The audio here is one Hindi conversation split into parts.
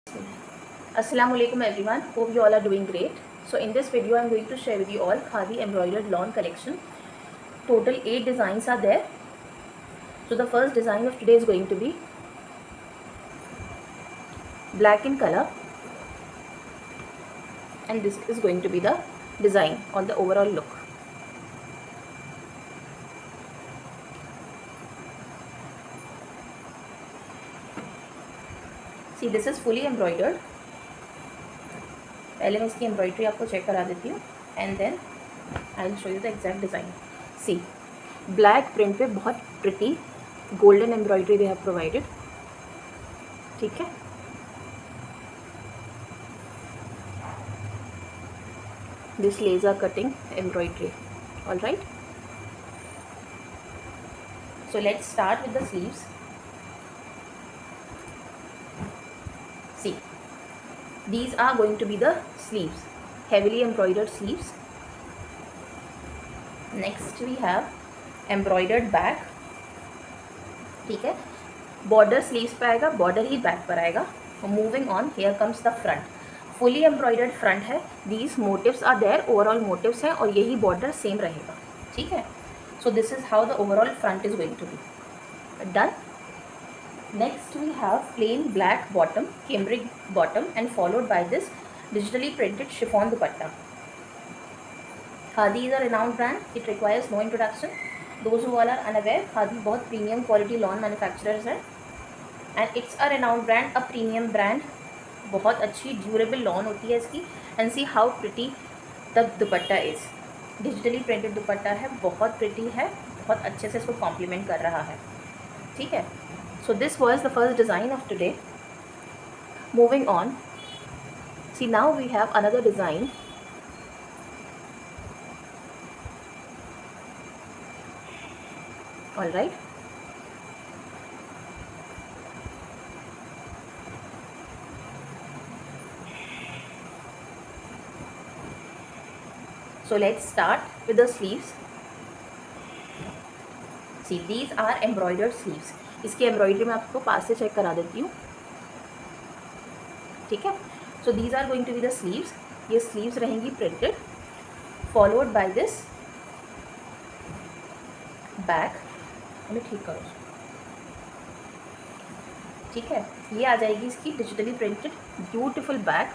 Assalamualaikum everyone, hope you all are doing great. So in this video I am going to share with you all Khadi embroidered lawn collection. Total 8 designs are there. So the first design of today is going to be black in color, and this is going to be the design or the overall look. See, this is fully embroidered. पहले मैं इसकी एम्ब्रॉयडरी आपको चेक करा देती हूँ and then I will show you the exact design. See, black print पे बहुत pretty golden embroidery they have provided. ठीक है, this laser cutting embroidery. All right, so let's start with the sleeves. See, these are going to be the sleeves, heavily embroidered sleeves. Next we have embroidered back. ठीक है, बॉर्डर स्लीव्स पे आएगा, बॉर्डर ही बैक पर आएगा. Moving on, here comes the front. Fully embroidered front है. These motifs are there, overall motifs हैं और यही बॉर्डर सेम रहेगा. ठीक है, so this is how the overall front is going to be done. Next we have plain black bottom, cambric bottom, and followed by this digitally printed chiffon dupatta. Khadi is a renowned brand. It requires no introduction. Those who all are unaware, Khadi बहुत premium quality lawn manufacturers हैं, and it's a renowned brand, a premium brand. बहुत अच्छी ड्यूरेबल लॉन होती है इसकी. And see how pretty the dupatta is. Digitally printed दुपट्टा है, बहुत प्रिटी है, बहुत अच्छे से इसको कॉम्प्लीमेंट कर रहा है. ठीक है, so this was the first design of today. Moving on, see now we have another design. All right, so let's start with the sleeves. See, these are embroidered sleeves. इसकी एम्ब्रॉयडरी मैं आपको पास से चेक करा देती हूँ. ठीक है, so these are going to be the sleeves. ये स्लीव्स रहेंगी printed, followed by this back. हमें ठीक करो. ठीक है, ये आ जाएगी इसकी डिजिटली प्रिंटेड ब्यूटीफुल बैक.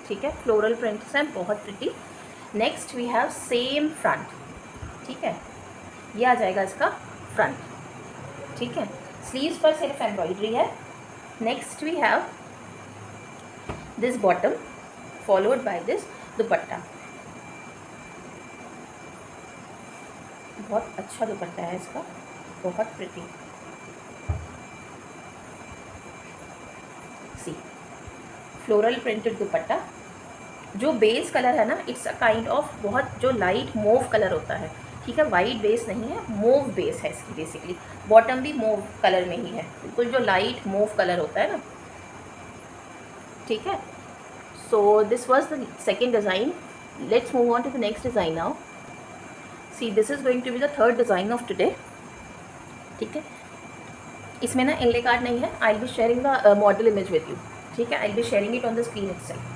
ठीक है, फ्लोरल प्रिंट्स हैं, बहुत pretty. Next we have same front. ठीक है, ये आ जाएगा इसका फ्रंट. ठीक है, स्लीव्स पर सिर्फ एम्ब्रॉयडरी है. Next we have this bottom followed by this dupatta. बहुत अच्छा दुपट्टा है इसका, बहुत pretty. See, floral printed dupatta. जो बेस कलर है ना, इट्स अ काइंड ऑफ बहुत जो लाइट मूव कलर होता है. ठीक है, वाइट बेस नहीं है, मूव बेस है इसकी बेसिकली. बॉटम भी मूव कलर में ही है, बिल्कुल जो लाइट मूव कलर होता है ना. ठीक है, so this was the second design. Let's move on to the next design now. See, this is going to be the third design of today. ठीक है, इसमें ना इनले कार्ड नहीं है. I will be sharing the model image with you. ठीक है, I will be sharing it on the screen itself.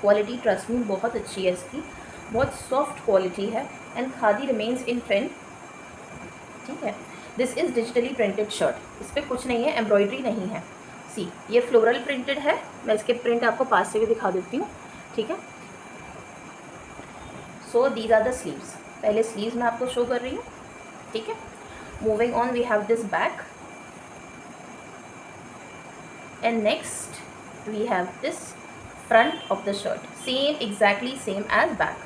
Quality trust me बहुत अच्छी है इसकी, बहुत सॉफ्ट क्वालिटी है. And khadi remains in trend. ठीक है, this is digitally printed shirt. इस पर कुछ नहीं है, एम्ब्रॉयडरी नहीं है. सी, ये फ्लोरल प्रिंटेड है. मैं इसके प्रिंट आपको पास से भी दिखा देती हूँ. ठीक है, so these are the sleeves. पहले स्लीव्स मैं आपको शो कर रही हूँ. ठीक है, moving on we have this back, and next we have this front of the shirt. Same, exactly same as back.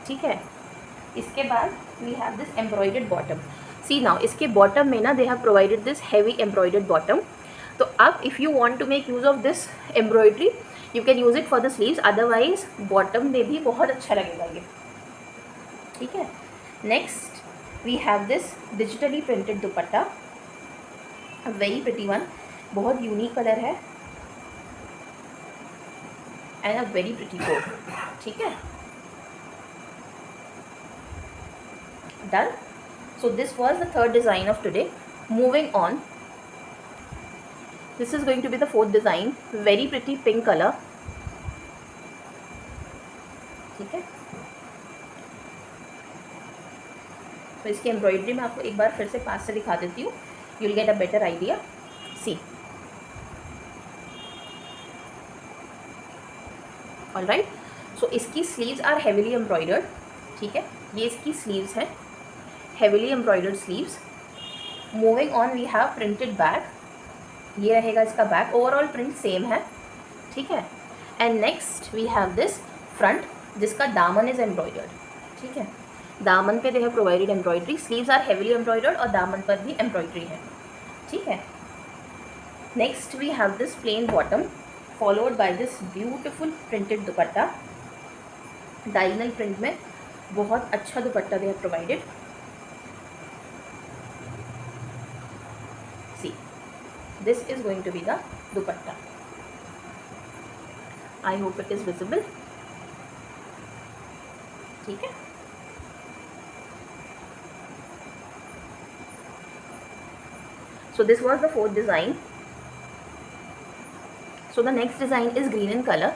ठीक है, इसके बाद we have this embroidered bottom. See now, इसके बॉटम में ना they have provided this heavy embroidered bottom. तो अब if you want to make use of this embroidery, you can use it for the sleeves. Otherwise bottom में भी बहुत अच्छा लगेगा ये. ठीक है, next we have this digitally printed dupatta, very pretty one. बहुत यूनिक कलर है and a very pretty coat. ठीक है, done. So this was the third design of today. Moving on, this is going to be the fourth design. Very pretty pink color. ठीक है, तो इसकी एम्ब्रॉयडरी मैं आपको एक बार फिर से पास से दिखा देती हूँ. You will get a better idea. See, all right. So इसकी स्लीव्स आर हेविली एम्ब्रॉयडर्ड. ठीक है, ये इसकी स्लीव्स हैं, heavily embroidered sleeves. Moving on, we have printed back. ये रहेगा इसका बैक. ओवरऑल प्रिंट सेम है. ठीक है. And next we have this front, जिसका दामन इज एम्ब्रॉयडर्ड. ठीक है, दामन पे they have provided embroidery. Sleeves are heavily embroidered और दामन पर भी एम्ब्रॉयडरी है. ठीक है. Next we have this plain bottom followed by this beautiful printed dupatta. Diagonal print में बहुत अच्छा dupatta they have provided. See, this is going to be the dupatta. I hope it is visible. ठीक है. So this was the fourth design. So the next design is green in color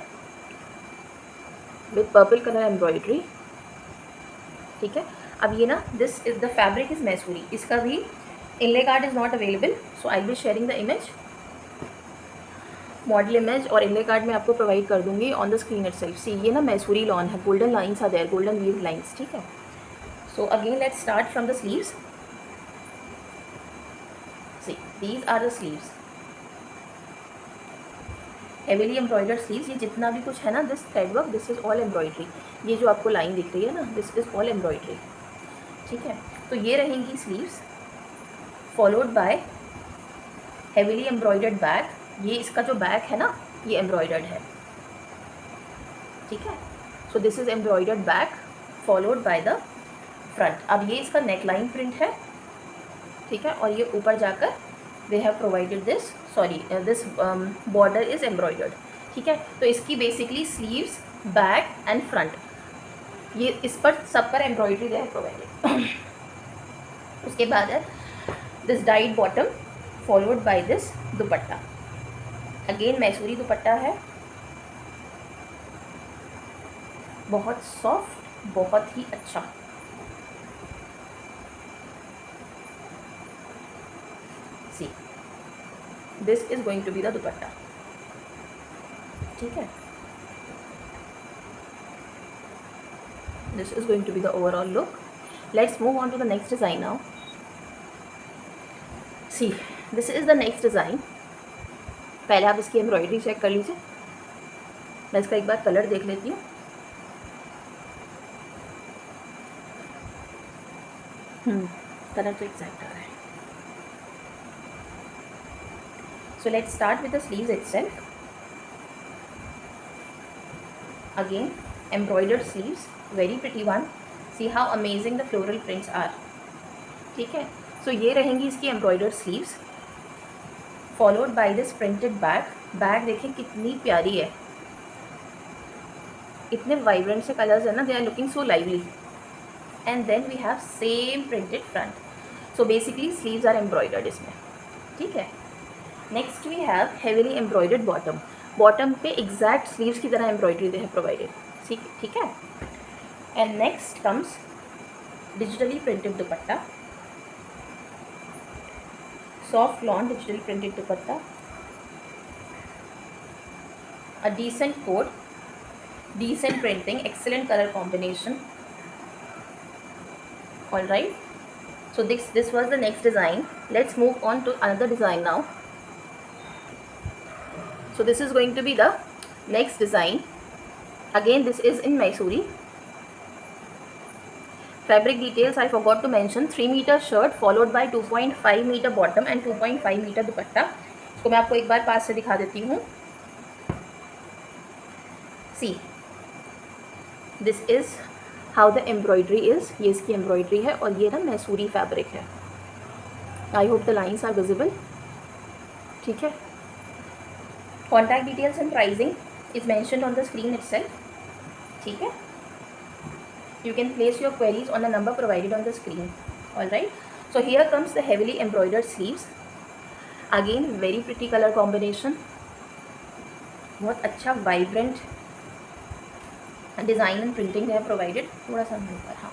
with purple color embroidery. ठीक है. अब ये ना, this is the fabric is Mysuri. इसका भी inlay card is not available, so I be sharing the image. Model image और इनले कार्ड मैं आपको प्रोवाइड कर दूंगी on the screen itself. See, ये ना मैसूरी लॉन है, golden lines are there, golden weave lines. ठीक है. So again let's start from the sleeves. See, these are the sleeves, heavily embroidered sleeves. ये जितना भी कुछ है ना, this thread work, this is all embroidery. ये जो आपको लाइन दिख रही है ना, दिस इज़ ऑल एम्ब्रॉयडरी. ठीक है. तो ये रहेंगी sleeves, followed bye heavily embroidered back. ये इसका जो बैक है ना, ये एम्ब्रॉयडर्ड है. ठीक है. So this is embroidered back followed by the front. अब ये इसका नेक लाइन प्रिंट है. ठीक है. और ये ऊपर जाकर दे have provided this, sorry this border is embroidered. ठीक है. तो इसकी basically sleeves, back and front, ये इस पर सब पर एम्ब्रॉयडरी दे हैव प्रोवाइडेड. उसके बाद है this dyed bottom followed by this dupatta. अगेन मैसूरी दुपट्टा है, बहुत सॉफ्ट, बहुत ही अच्छा. See, this is going to be the dupatta. ठीक है. This is going to be the overall look. Let's move on to the next design now. See, this is the next design. पहले आप इसकी एम्ब्रॉयडरी चेक कर लीजिए. मैं इसका एक बार कलर देख लेती हूँ. कलर तो एग्जैक्ट आ रहा है. So let's start with the sleeves itself. Again embroidered sleeves, very pretty one. See how amazing the floral prints are. ठीक है. सो ये रहेंगी इसकी embroidered sleeves, followed by this printed back. Back देखिए कितनी प्यारी है, इतने वाइब्रेंट से कलर्स है ना, they are looking so lively. And then we have same printed front. So basically sleeves are embroidered इसमें. ठीक है. Next we have heavily embroidered bottom. Bottom पे एग्जैक्ट स्लीव्स की तरह एम्ब्रॉयडरी दे हैव प्रोवाइडेड. ठीक है. And next comes digitally printed dupatta. Soft lawn digital printed dupatta, a decent coat, decent printing, excellent color combination. All right. So this was the next design. Let's move on to another design now. So this is going to be the next design. Again, this is in Mysore. Fabric details I forgot to mention. 3 meter shirt followed by 2.5 meter bottom and 2.5 meter दुपट्टा. इसको मैं आपको एक बार पास से दिखा देती हूँ. See, this is how the embroidery is. ये इसकी एम्ब्रॉयडरी है और ये ना मैसूरी फैब्रिक है. I hope the lines are visible. ठीक है. Contact details and pricing is mentioned on the screen itself. ठीक है. You can place your queries on the number provided on the screen. All right, so here comes the heavily embroidered sleeves. Again very pretty color combination, बहुत अच्छा वाइब्रेंट डिज़ाइन एंड प्रिंटिंग है प्रोवाइडेड। थोड़ा सा ऊपर, हाँ।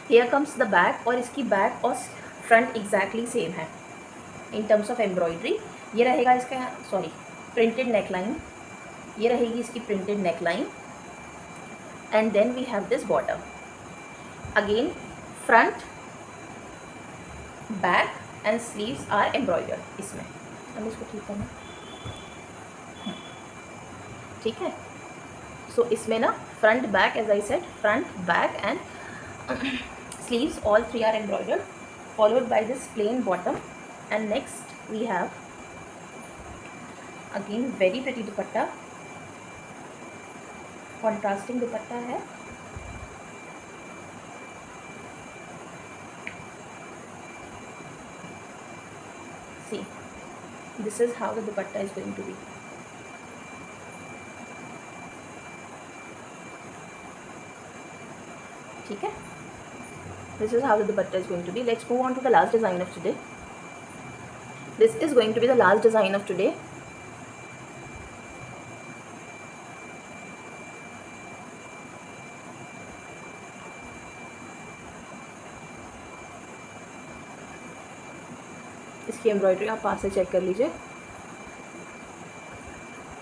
हेयर कम्स द बैक, और इसकी बैक और फ्रंट एग्जैक्टली सेम है इन टर्म्स ऑफ एम्ब्रॉयडरी। ये रहेगा इसका, सॉरी, प्रिंटेड नेकलाइन, ये रहेगी इसकी printed neckline. And then we have this bottom, again front back and sleeves are embroidered इसमें। हम इसको ठीक करना, ठीक है। सो इसमें ना front back, as I said, front back and sleeves, all three are embroidered, followed by this plain bottom. And next we have again very pretty dupatta, contrasting dupatta है। See, this is how the dupatta is going to be. ठीक है, this is how the dupatta is going to be. Let's move on to the last design of today. This is going to be the last design of today. इसकी एम्ब्रॉयडरी आप पास से चेक कर लीजिए,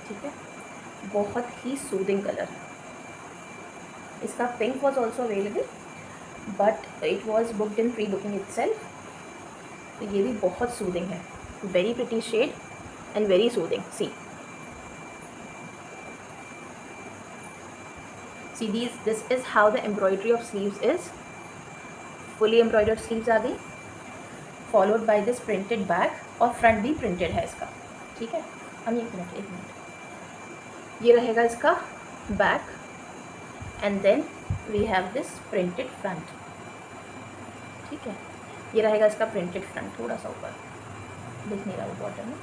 ठीक है। बहुत ही सूदिंग कलर, इसका pink was also available but it was booked in pre booking itself. तो ये भी बहुत सूदिंग है, very pretty shade and very soothing. See this is how the embroidery of sleeves is. Fully embroidered sleeves आ गई, followed by this printed back, और फ्रंट भी प्रिंटेड है इसका, ठीक है। हम एक मिनट, ये रहेगा इसका back, and then we have this printed front, ठीक है। ये रहेगा इसका प्रिंटेड फ्रंट, थोड़ा सा ऊपर दिख नहीं रहा वो बॉटम में,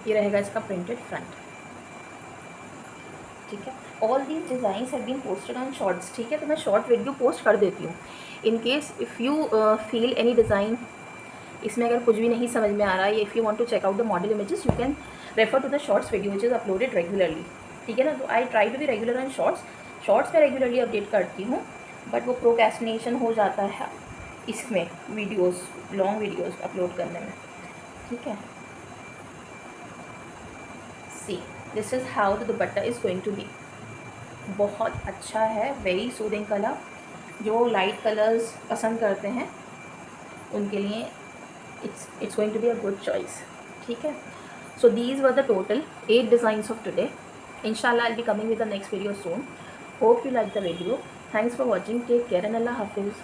ये रहेगा इसका प्रिंटेड फ्रंट, ठीक है। All these designs have been posted on shorts, ठीक है। तो मैं शॉर्ट वीडियो पोस्ट कर देती हूँ। In case if you feel any design, इसमें अगर कुछ भी नहीं समझ में आ रहा है, if you want to check out the model images, you can refer to the shorts video which is uploaded regularly, ठीक है ना। तो I try to be regular on shorts में रेगुलरली अपडेट करती हूँ, बट वो प्रोक्रेस्टिनेशन हो जाता है इसमें वीडियोस, लॉन्ग वीडियोस अपलोड करने में, ठीक है। See this is how the dupatta is going to be. बहुत अच्छा है, वेरी सूदिंग कलर, जो लाइट कलर्स पसंद करते हैं उनके लिए it's going to be a good choice, ठीक है। So these were the total 8 designs of today. Inshallah I'll be coming with the next video soon. Hope you like the video. Thanks for watching. Take care and Allah Hafiz.